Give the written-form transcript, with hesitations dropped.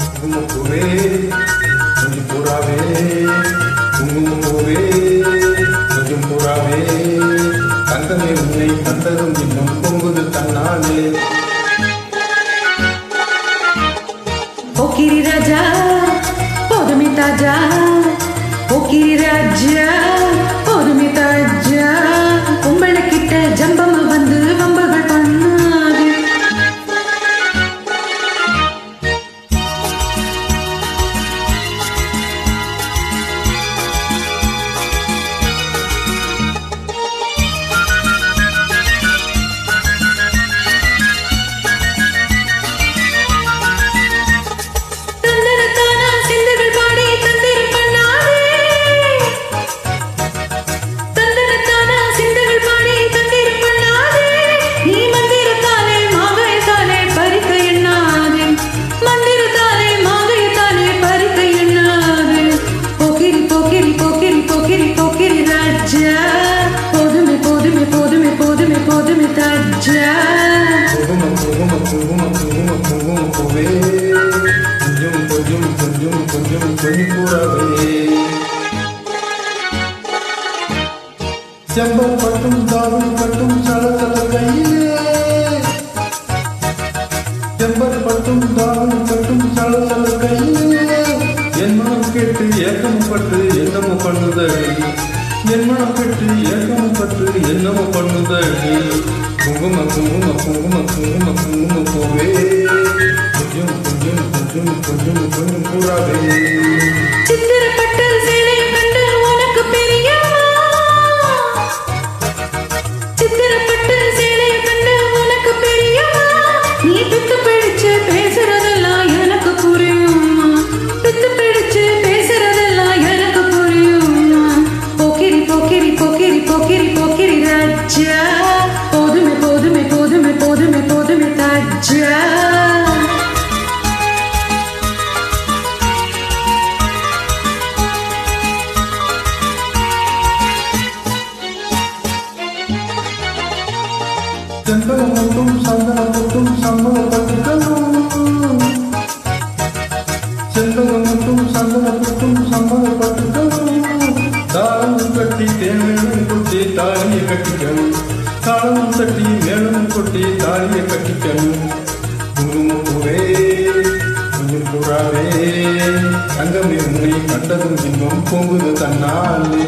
குங்குமப்பூவே கொஞ்சம் பூராவே குங்குமப்பூவே கொஞ்சம் பூராவே தங்கமே உன்னை கண்டதும் இன்னும் பொங்குது தன்னாலே ஓ கிரிராஜா போதுமே தாஜா ஓ கிரிராஜா போதுமே தாஜா உங்களை கிட்ட ஜம்பம் வந்து வம்புகள் பண்ணாது குங்குமப்பூவே கொஞ்சம் கொஞ்சம் கொஞ்சம் கொஞ்சம் கொஞ்சம் பூராவே செம்பம் பட்டும் தாவும் பட்டும் சலசல கையிலே செம்பர் பட்டும் தாவும் பட்டும் சலசல கையிலே என் மனம் கேட்டு ஏக்கம் பட்டு என்னமோ பண்ணுதடி என் மனம் கேட்டு ஏக்கம் பட்டு என்னமோ பண்ணுதடி குங்கும குங்கும குங்கும குங்கும குங்குமப்பூவே கொஞ்சம் கொஞ்சம் கொஞ்சம் கொஞ்சம் கொஞ்சம் பூராவே சித்திரப்பட்டு சேலையை கண்டு உனக்கு பெரியம்மா சித்திரப்பட்டு சேலையை கண்டு உனக்கு பெரியம்மா நீ பித்து பிடிச்சு பேசுறதெல்லாம் எனக்கு புரியும்மா பித்து பிடிச்சு பேசுறதெல்லாம் எனக்கு புரியும்மா போக்கிரி போக்கிரி போக்கிரி போக்கிரி போக்கிரி ராஜா போதுமே போதுமே போதுமே போதுமே போதுமே தாஜா செந்தகம் மட்டும் சந்தனம் மட்டும் சம்மதப்பட்டுக்கணும் செந்தகம் மட்டும் சந்தனம் மட்டும் சம்மதப்பட்டுக்கணும் தாளமும் கட்டி தேமேலும் கொட்டி தாலியை கட்டிக்கணும் தாளமும் தட்டி மேலும் கொட்டி தாலியை கட்டிக்கணும் குங்குமப்பூவே கொஞ்சம் பூராவே தங்கமே உன்னை கண்டதும் இன்னும் பொங்குது தன்னாலே